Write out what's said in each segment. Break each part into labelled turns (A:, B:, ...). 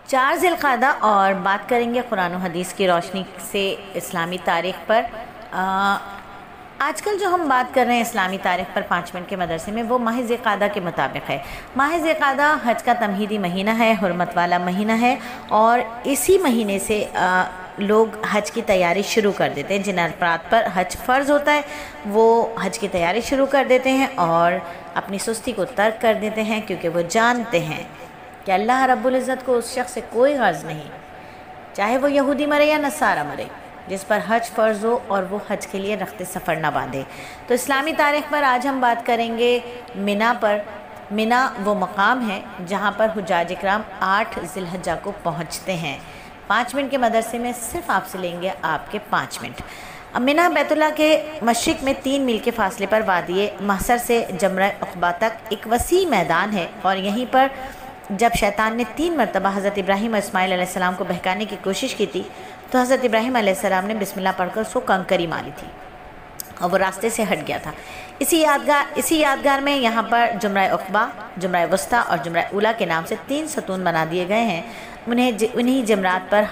A: 4 ذی القعدہ اور بات کریں گے قرآن و حدیث کی روشنی سے اسلامی تاریخ پر۔ آج کل جو ہم بات کر رہے ہیں اسلامی تاریخ پر 5 منٹ کے مدرسے میں، وہ ماہ ذی القعدہ کے مطابق ہے۔ ماہ ذی القعدہ حج کا تمہیدی مہینہ ہے، حرمت والا مہینہ ہے، اور اسی مہینے سے لوگ حج کی تیاری شروع کر دیتے ہیں۔ جن افراد پر حج فرض ہوتا ہے وہ حج کی تیاری شروع کر دیتے ہیں اور اپنی سستی کو ترک کر دیتے ہیں، کیونکہ وہ جانتے ہیں کہ اللہ رب العزت کو اس شخص سے کوئی غرض نہیں، چاہے وہ یہودی مرے یا نصارہ مرے، جس پر حج فرض ہو اور وہ حج کے لیے رخت سفر نہ باندھے۔ تو اسلامی تاریخ پر آج ہم بات کریں گے منا پر۔ منا وہ مقام ہے جہاں پر حجاج اکرام 8 ذی الحجہ کو پہنچتے ہیں۔ 5 منٹ کے مدرسے میں صرف آپ سے لیں گے آپ کے 5 منٹ۔ منا بیت اللہ کے مشرق میں 3 میل کے فاصلے پر وادی محصر سے جمرہ عقبہ تک ایک وسیع میدان ہے، اور یہیں پر جب شیطان نے 3 مرتبہ حضرت ابراہیم اور اسماعیل علیہ السلام کو بہکانے کی کوشش کی تھی، تو حضرت ابراہیم علیہ السلام نے بسم اللہ پڑھ کر اس کو کنکری ماری تھی اور وہ راستے سے ہٹ گیا تھا۔ اسی یادگار میں یہاں پر جمرہ عقبہ، جمرہ وسطیٰ اور جمرہ اولیٰ کے نام سے 3 ستون بنا دیے گئے ہیں۔ انہی جمرات پر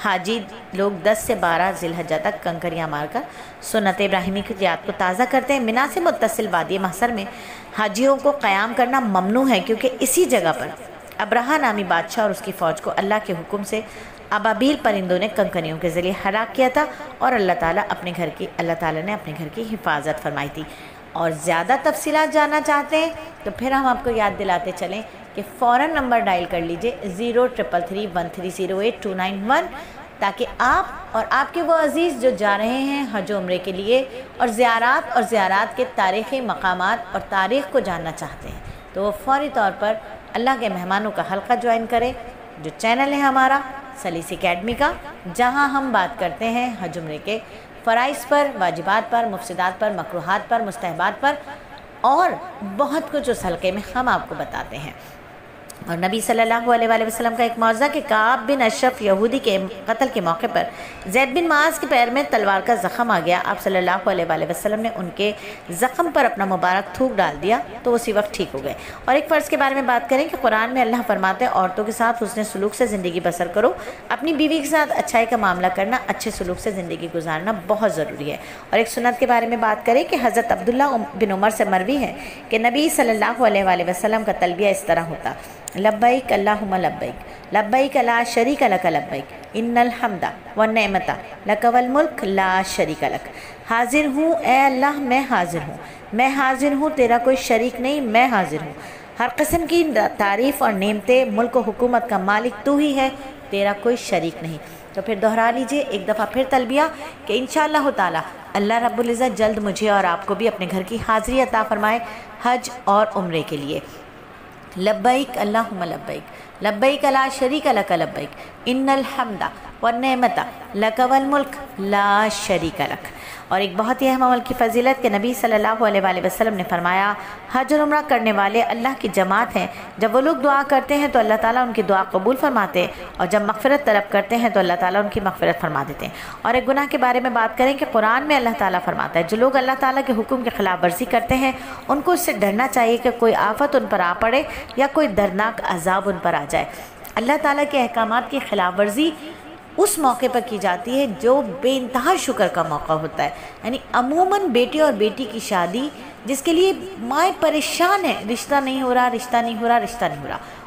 A: حاجی لوگ 10 سے 12 ذی الحجہ تک کنکریاں مار کر سنت ابراہیمی کی یاد کو تازہ کرتے ہیں۔ منا سے متصل وادی محصر میں حاجیوں کو قیام کرنا ممنوع ہے، کیونکہ اسی جگہ پر ابرہہ نامی بادشاہ اور اس کی فوج کو اللہ کے حکم سے ابابیل پرندوں نے کنکریوں کے ذریعے ہلاک کیا تھا، اور اللہ تعالیٰ نے اپنے گھر کی حفاظت فرمائی تھی۔ اور زیادہ تفصیلات جاننا چاہتے ہیں تو پھر ہم آپ کو یاد دلاتے چلیں کہ فوراً نمبر ڈائل کر لیجئے 0333130829 تاکہ آپ اور آپ کے وہ عزیز جو جا رہے ہیں حج و عمرے کے لیے اور زیارات کے تاریخی مقامات اور تاریخ کو جاننا چاہتے ہیں، تو وہ فوری طور پر اللہ کے مہمانوں کا حلقہ جوائن کریں، جو چینل ہے ہمارا سلیس اکیڈمی کا، جہاں ہم بات کرتے ہیں حج عمرے کے فرائض پر، واجبات پر، مفسدات پر، مکروہات پر، مستحبات پر، اور بہت کچھ اس حلقے میں ہم آپ کو بتاتے ہیں۔ اور نبی صلی اللہ علیہ وآلہ وسلم کا ایک معجزہ کہ کعب بن اشرف یہودی کے قتل کے موقع پر زید بن معاذ کے پیر میں تلوار کا زخم آ گیا۔ آپ صلی اللہ علیہ وآلہ وسلم نے ان کے زخم پر اپنا مبارک تھوک ڈال دیا تو اسی وقت ٹھیک ہو گئے۔ اور ایک فرض کے بارے میں بات کریں کہ قرآن میں اللہ فرماتے ہیں عورتوں کے ساتھ حسن سلوک سے زندگی بسر کرو، اپنی بیوی کے ساتھ اچھائی کا معاملہ کرنا، اچھے سلوک سے زندگی گزارنا بہت ضروری ہے۔ اور ایک سنت کے بارے میں بات کریں کہ حضرت عبداللہ بن عمر سے مروی ہے کہ نبی صلی اللہ علیہ وآلہ وسلم کا تلبیہ اس طرح ہوتا: لبیک اللہم لبیک، لبیک لا شریک لک لبیک، ان الحمد والنعمت لک والملک لا شریک لک۔ حاضر ہوں اے اللہ، میں حاضر ہوں تیرا کوئی شریک نہیں، میں حاضر ہوں، ہر قسم کی تعریف اور نعمتیں، ملک و حکومت کا مالک تو ہی ہے، تیرا کوئی شریک نہیں۔ تو پھر دہرا لیجئے ایک دفعہ پھر تلبیہ کہ انشاءاللہ تعالی اللہ رب العزت جلد مجھے اور آپ کو بھی اپنے گھر کی حاضری عطا فرمائے حج اور عمرے کے لیے۔ لبیک اللہم لبیک، لبیک لا شریک لک لبیک، ان الحمد والنعمت لک والملک لا شریک لک۔ اور ایک بہت ہی اہم عمل کی فضیلت کہ نبی صلی اللہ علیہ وآلہ وسلم نے فرمایا حج اور عمرہ کرنے والے اللہ کی جماعت ہیں، جب وہ لوگ دعا کرتے ہیں تو اللہ تعالیٰ ان کی دعا قبول فرماتے ہیں، اور جب مغفرت طلب کرتے ہیں تو اللہ تعالیٰ ان کی مغفرت فرما دیتے ہیں۔ اور ایک گناہ کے بارے میں بات کریں کہ قرآن میں اللہ تعالیٰ فرماتا ہے جو لوگ اللہ تعالیٰ کے حکم کی خلاف ورزی کرتے ہیں ان کو اس سے ڈرنا چاہیے کہ کوئی آفت ان پر آ پڑے یا کوئی دردناک عذاب ان پر آ جائے۔ اللہ تعالیٰ کے احکامات کی خلاف ورزی اس موقع پر کی جاتی ہے جو بے انتہا شکر کا موقع ہوتا ہے، یعنی عموماً بیٹے اور بیٹی کی شادی جس کے لیے مائیں پریشان ہے، رشتہ نہیں ہو رہا،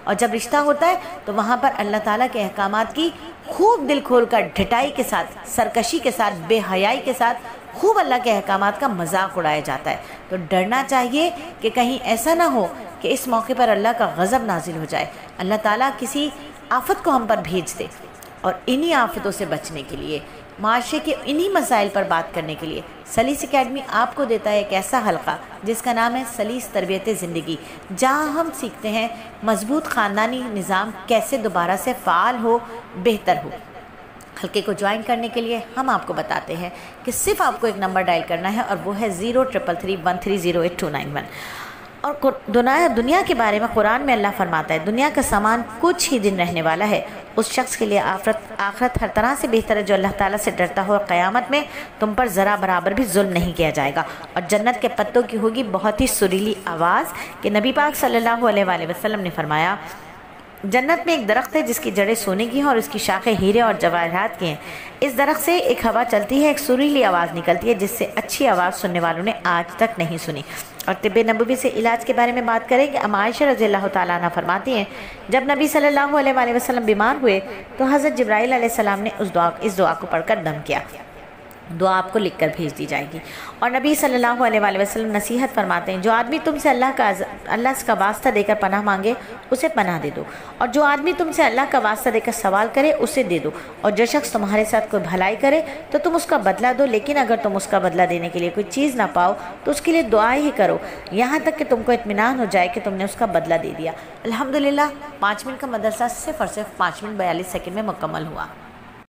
A: اور جب رشتہ ہوتا ہے تو وہاں پر اللہ تعالیٰ کے احکامات کی خوب دل کھول کر ڈھٹائی کے ساتھ، سرکشی کے ساتھ، بے حیائی کے ساتھ خوب اللہ کے احکامات کا مذاق اڑایا جاتا ہے۔ تو ڈرنا چاہیے کہ کہیں ایسا نہ ہو کہ اس موقع پر اللہ کا غضب نازل ہو جائے، اللہ تعالیٰ کسی آفت کو ہم پر بھیج دے۔ اور انہی آفتوں سے بچنے کے لیے، معاشرے کے انہی مسائل پر بات کرنے کے لیے سلیس اکیڈمی آپ کو دیتا ہے ایک ایسا حلقہ جس کا نام ہے سلیس تربیت زندگی، جہاں ہم سیکھتے ہیں مضبوط خاندانی نظام کیسے دوبارہ سے فعال ہو، بہتر ہو۔ حلقے کو جوائن کرنے کے لیے ہم آپ کو بتاتے ہیں کہ صرف آپ کو ایک نمبر ڈائل کرنا ہے، اور وہ ہے 0333130829۔ اور دنیا کے بارے میں قرآن میں اللہ فرماتا ہے دنیا کا سامان کچھ ہی دن رہنے والا ہے، اس شخص کے لیے آخرت ہر طرح سے بہتر ہے جو اللہ تعالیٰ سے ڈرتا ہو، اور قیامت میں تم پر ذرا برابر بھی ظلم نہیں کیا جائے گا، اور جنت کے پتوں کی ہوگی بہت ہی سریلی آواز کہ نبی پاک صلی اللہ علیہ وآلہ وسلم نے فرمایا جنت میں ایک درخت ہے جس کی جڑیں سونے کی ہیں اور اس کی شاخیں ہیرے اور جواہرات کی ہیں۔ اس درخت سے ایک ہوا چلتی ہے، ایک سریلی آواز نکلتی ہے جس سے اچھی آواز سننے والوں نے آج تک نہیں سنی۔ اور طب نبوی سے علاج کے بارے میں بات کریں کہ ام عائشہ رضی اللہ تعالیٰ عنہ فرماتی ہیں، جب نبی صلی اللہ علیہ وآلہ وسلم بیمار ہوئے تو حضرت جبرائیل علیہ السلام نے اس دعا کو پڑھ کر دم کیا۔ دعا آپ کو لکھ کر بھیج دی جائے گی۔ اور نبی صلی اللہ علیہ وآلہ وسلم نصیحت فرماتے ہیں، جو آدمی تم سے اللہ کا واسطہ دے کر پناہ مانگے اسے پناہ دے دو، اور جو آدمی تم سے اللہ کا واسطہ دے کر سوال کرے اسے دے دو، اور جو شخص تمہارے ساتھ کوئی بھلائی کرے تو تم اس کا بدلہ دو، لیکن اگر تم اس کا بدلہ دینے کے لیے کوئی چیز نہ پاؤ تو اس کے لیے دعا ہی کرو یہاں تک کہ تم کو اطمینان ہو جائے کہ تم نے اس کا بدلہ دے دیا۔ الحمدللہ 5 منٹ کا مدرسہ صرف اور صرف 5 منٹ 42 سیکنڈ میں مکمل ہوا۔